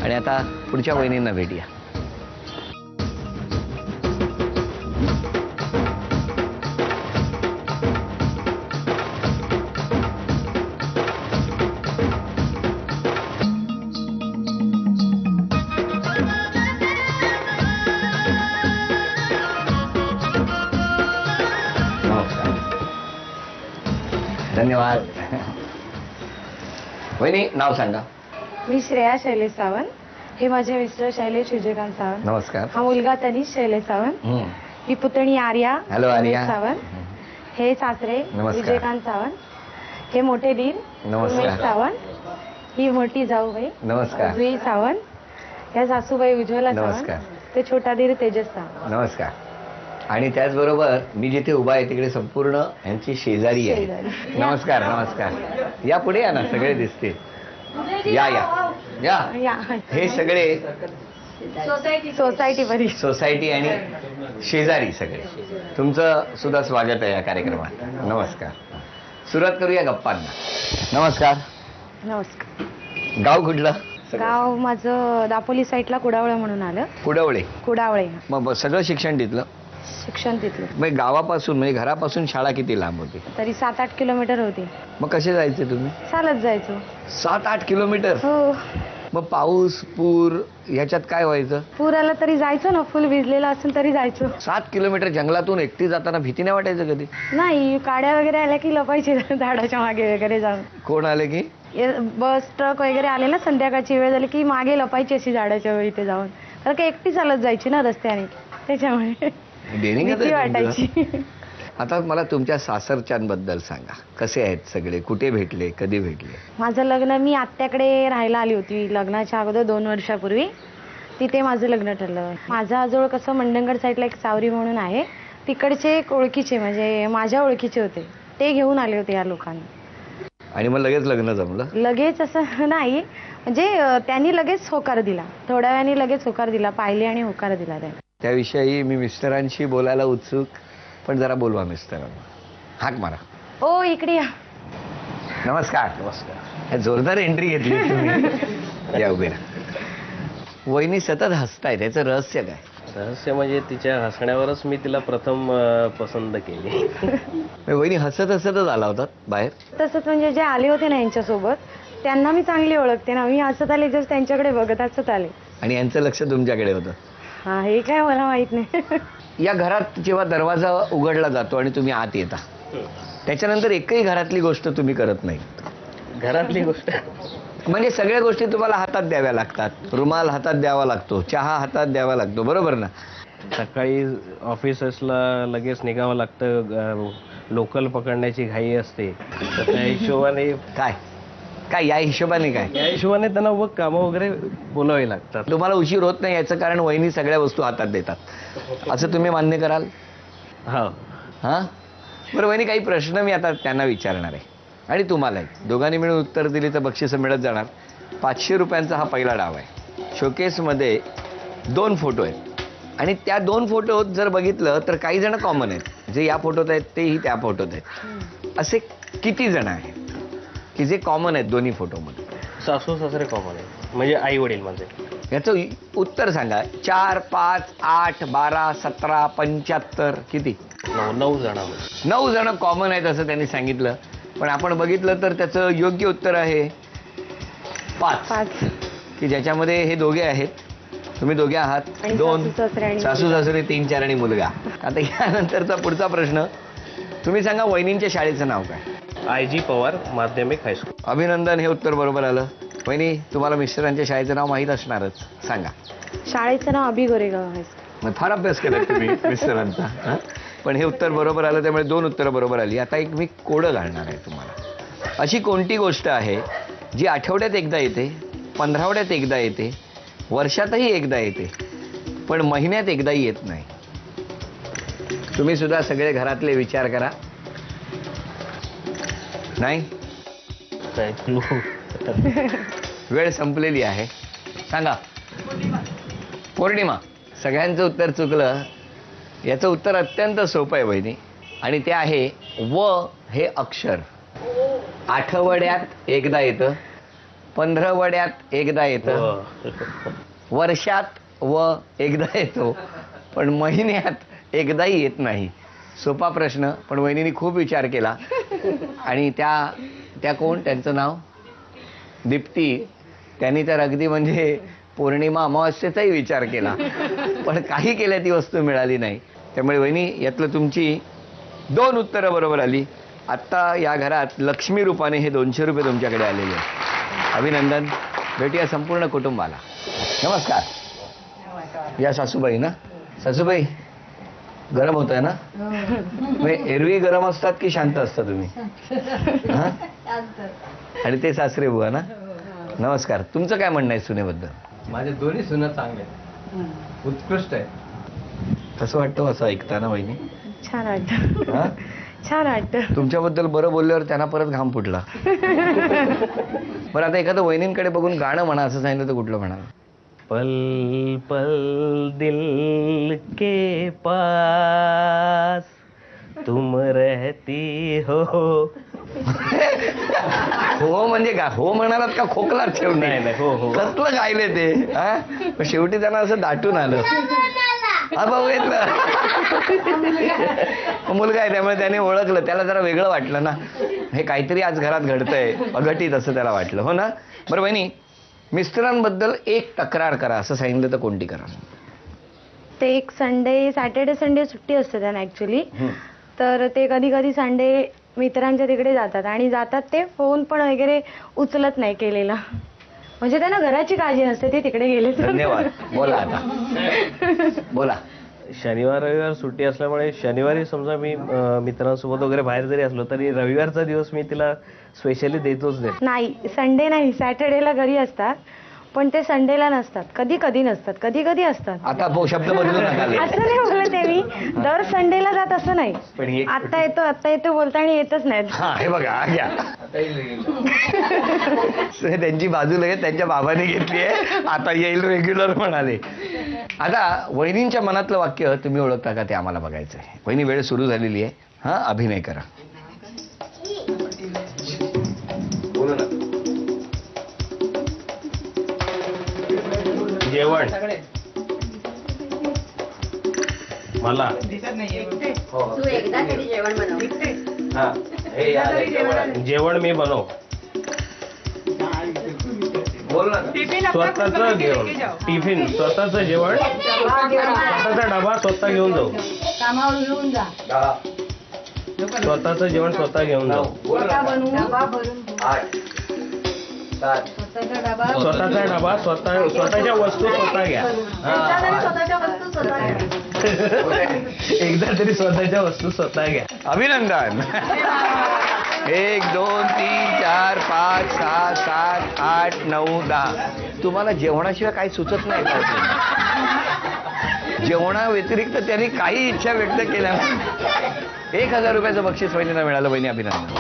आणि आता पुढच्या वहिनींना भेटूया. धन्यवाद. वहिनी नाव सांगा. मी श्रेया शैलेश सावंत. हे माझे मिस्टर शैलेश विजयकांत सावंत. नमस्कार. हा मुलगा तनिष शैलेश सावंत. ही पुतणी आर्या. हॅलो आर्या सावंत. हे सासरे विजयकांत सावंत. हे मोठे दीर नमस्कार सावंत. ही मोठी जाऊबाई नमस्कार जुई सावंत. ह्या सासूबाई उज्ज्वला नमस्कार. सावंत. ते छोटा दीर तेजस सावंत. नमस्कार. आणि त्याचबरोबर मी जिथे उभा आहे तिकडे संपूर्ण यांची शेजारी आहे. नमस्कार नमस्कार. या पुढे या ना, सगळे दिसतील. या या या. हे सगळे सोसायटी आणि शेजारी सगळे. तुमचं सुद्धा स्वागत आहे या कार्यक्रमात. नमस्कार. सुरुवात करूया गप्पांना. नमस्कार. नमस्कार. गाव कुठलं? गाव माझं दापोली साईडला कुडावळे म्हणून आलं. कुडवळे. कुडावळे. मग सगळं शिक्षण तिथलं? शिक्षण तिथलं. मग गावापासून म्हणजे घरापासून शाळा किती लांब होती? तरी 7-8 किलोमीटर होती. मग कसे जायचे तुम्ही? चालत जायचो. 7-8 किलोमीटर? हो. मग पाऊस पूर ह्याच्यात काय व्हायचं? पूर आला तरी जायचो ना, फुल भिजलेला असेल तरी जायचो. 7 किलोमीटर जंगलातून एकटी जाताना भीती नाही वाटायचं कधी? नाही, काड्या वगैरे आल्या की लपायचे झाडाच्या मागे वगैरे जाऊन. कोण आले की? बस ट्रक वगैरे आले ना, संध्याकाळची वेळ झाली की मागे लपायची अशी झाडाच्या इथे जाऊन. कारण का एकटी चालत जायची ना रस्त्याने, त्याच्यामुळे भीती वाटायची. आता मला तुमच्या सासरच्यांबद्दल सांगा. कसे आहेत सगळे? कुठे भेटले? कधी भेटले? माझं लग्न, मी आत्याकडे राहायला आली होती लग्नाच्या अगोदर 2 वर्षापूर्वी. तिथे माझं लग्न ठरलं. माझा आजोळ कसं मंडणगड साईडला एक सावरी म्हणून आहे, तिकडचे ओळखीचे म्हणजे माझ्या ओळखीचे होते, ते घेऊन आले होते या लोकांना. आणि मग लगेच लग्न जमलं? लगेच असं नाही, म्हणजे त्यांनी लगेच होकार दिला. थोड्या वेळाने लगेच होकार दिला, पाहिले आणि होकार दिला. त्याविषयी मी मिस्टरांशी बोलायला उत्सुक, पण जरा बोलवा मिस्टरांना. हाक मारा. ओ इकडे या. नमस्कार. नमस्कार. जोरदार एंट्री घेतली तुम्ही. या उभे राहा. वहिनी सतत हसताय, त्याचं रहस्य काय? रहस्य म्हणजे तिच्या हसण्यावरच मी तिला प्रथम पसंत केली. वहिनी हसत हसतच आला होता बाहेर? तसंच म्हणजे जे आले होते ना यांच्यासोबत, त्यांना मी चांगली ओळखते ना, मी हसत आले, जस्ट त्यांच्याकडे बघत हसत आले. आणि यांचं लक्ष तुमच्याकडे होतं? हा, हे काय मला माहित नाही. या घरात जेव्हा दरवाजा उघडला जातो आणि तुम्ही आत येता, त्याच्यानंतर एकही घरातली गोष्ट तुम्ही करत नाही. घरातली गोष्ट म्हणजे सगळ्या गोष्टी तुम्हाला हातात द्याव्या लागतात. रुमाल हातात द्यावा लागतो, चहा हातात द्यावा लागतो, बरोबर ना? सकाळी ऑफिसला लगेच निघावं लागतं, लोकल पकडण्याची घाई असते, तर त्या हिशोबाने काय काय या हिशोबाने काय? या हिशोबाने त्यांना कामं वगैरे बोलावी लागतात. तुम्हाला उशीर होत नाही याचं कारण वहिनी सगळ्या वस्तू हातात देतात, असं तुम्ही मान्य कराल? हा हां बरं. वहिनी, काही प्रश्न मी आता त्यांना विचारणार आहे आणि तुम्हालाही. दोघांनी मिळून उत्तर दिली तर बक्षीस मिळत जाणार. 500 रुपयांचा हा पहिला डाव आहे. शोकेसमध्ये 2 फोटो आहेत आणि त्या 2 फोटोत जर बघितलं तर काही जण कॉमन आहेत. जे या फोटोत आहेत तेही त्या फोटोत आहेत. असे किती जण आहेत की जे कॉमन आहेत दोन्ही फोटोमध्ये? सासू सासरे कॉमन आहे, म्हणजे आई वडील माझे. याचं उत्तर सांगा. 4, 5, 8, 12, 17, 75 किती? 9 जण. 9 जण कॉमन आहेत असं त्यांनी सांगितलं. पण आपण बघितलं तर त्याचं योग्य उत्तर आहे 5, की ज्याच्यामध्ये हे दोघे आहेत, तुम्ही दोघे आहात, 2 सासू सासरे, 3, 4 आणि मुलगा. आता यानंतरचा पुढचा प्रश्न, तुम्ही सांगा वहिनींच्या शाळेचं नाव काय? IG पवार माध्यमिक हायस्कूल. अभिनंदन, हे उत्तर बरोबर आलं. वहिनी, तुम्हाला मिस्टरांच्या शाळेचं नाव माहीत असणारच, सांगा. शाळेचं नाव अभि गोरेगाव हायस्कूल. फार अभ्यास केला तुम्ही मिस्टरांचा. पण हे उत्तर बरोबर आलं, त्यामुळे 2 उत्तरं बरोबर आली. आता एक मी कोडं घालणार आहे तुम्हाला. अशी कोणती गोष्ट आहे जी आठवड्यात एकदा येते, 15 एकदा येते, वर्षातही एकदा येते, पण महिन्यात एकदाही येत नाही? तुम्ही सुद्धा सगळे घरातले विचार करा. नाही? वेळ संपलेली आहे. सांगा. पौर्णिमा. सगळ्यांचं उत्तर चुकलं. याचं उत्तर अत्यंत सोपं आहे बहिणी, आणि ते आहे व हे अक्षर. आठवड्यात एकदा येतं, पंधरवड्यात एकदा येतं, हो. वर्षात व एकदा येतो, पण महिन्यात एकदाही येत नाही. सोपा प्रश्न, पण वहिनीने खूप विचार केला. आणि त्या कोण, त्यांचं नाव दीप्ती, त्यांनी तर अगदी म्हणजे पौर्णिमा अमावस्येचाही विचार केला, पण काही केल्या ती वस्तू मिळाली नाही. त्यामुळे वहिनी, यातलं तुमची 2 उत्तरं बरोबर आली. आत्ता या घरात लक्ष्मी रूपाने हे 200 रुपये तुमच्याकडे आलेले आहेत. अभिनंदन. भेटूया संपूर्ण कुटुंबाला. नमस्कार. या सासूबाई ना? सासूबाई, गरम होत आहे ना? एरवी गरम असतात की शांत असता तुम्ही? हा? आणि ते सासरे बुवा ना? नमस्कार. तुमचं काय म्हणणं आहे सुनेबद्दल? माझे दोन्ही सुना चांगले आहेत, उत्कृष्ट आहे. कसं वाटतं असं ऐकताना वहिनी? छान वाटतं. हा? छान वाटतं. तुमच्याबद्दल बरं बोलल्यावर त्यांना परत घाम फुटला. बरं, आता एखादं वहिनींकडे बघून गाणं म्हणा असं सांगितलं तर कुठलं म्हणा? पल पल दिल के पास तुम रहती हो. हो म्हणजे का हो म्हणालात का खोकलात शेवटी? नाही, हो हो. कसलं गायले ते? हा? पण शेवटी त्यांना असं दाटून आलं. हा भाऊ येतलं. मुलगा आहे त्यामुळे त्याने ओळखलं. त्याला जरा वेगळं वाटलं ना, हे काहीतरी आज घरात घडतंय अघटित, असं त्याला वाटलं. हो ना? बरं वहिनी, मिस्टरांबद्दल एक तक्रार करा असं सांगितलं तर कोणती करा? ते एक सॅटर्डे संडे सुट्टी असते त्यांना ॲक्च्युली. तर ते कधी कधी संडे मित्रांच्या तिकडे जातात, आणि जातात ते फोन पण वगैरे उचलत नाही केलेला. म्हणजे त्यांना घराची काळजी नसते, ते तिकडे गेले तर. धन्यवाद. बोला आता, बोला. शनिवार रविवार सुट्टी असल्यामुळे शनिवारी समजा मी मित्रांसोबत वगैरे बाहेर जरी असलो तरी रविवारचा दिवस मी तिला स्पेशली देतोच देत. नाही, संडे नाही, सॅटर्डेला घरी असतात, पण ते संडेला नसतात. कधी कधी नसतात, कधी कधी असतात. आता शब्द बदलू नका. असं नाही बोलत आहे मी, दर संडेला जात असं नाही. पण हे आता येतो बोलता आणि येतच नाहीत. हा, हे बघा घ्या. त्यांची बाजू लगेच त्यांच्या बाबाने घेतली आहे. आता येईल रेग्युलर म्हणाले. आता वहिनींच्या मनातलं वाक्य तुम्ही ओळखता का ते आम्हाला बघायचं आहे. वहिनी, वेळ सुरू झालेली आहे. हा, अभिनय करा. बोलू ना. जेवण मला तू एकदा तरी जेवण बनव. हा, हे आलंय जेवण. जेवण मी बनव. बोल ना. स्वतःच घेऊन टिफिन, स्वतःच जेवण, स्वतःचा डबा स्वतः घेऊन जाऊ. कामावर घेऊन जा. दहा, स्वतःच जेवण स्वतः घेऊन जाऊ. बोल ना. डबा भरून 8, 7, स्वतःचा डबा स्वतःचा डबा स्वतःच्या वस्तू स्वतः घ्या. स्वतःच्या वस्तू स्वतः घ्या. एकदा तरी स्वतःच्या वस्तू स्वतः घ्या. अभिनंदन. 1, 2, 3, 4, 5, 6, 7, 8, 9, 10. तुम्हाला जेवणाशिवाय काही सुचत नाही का? जेवणा व्यतिरिक्त त्यांनी काही इच्छा व्यक्त केल्या. 1000 रुपयाचं बक्षीस वहिनीला मिळालं. वहिनी, अभिनंदन.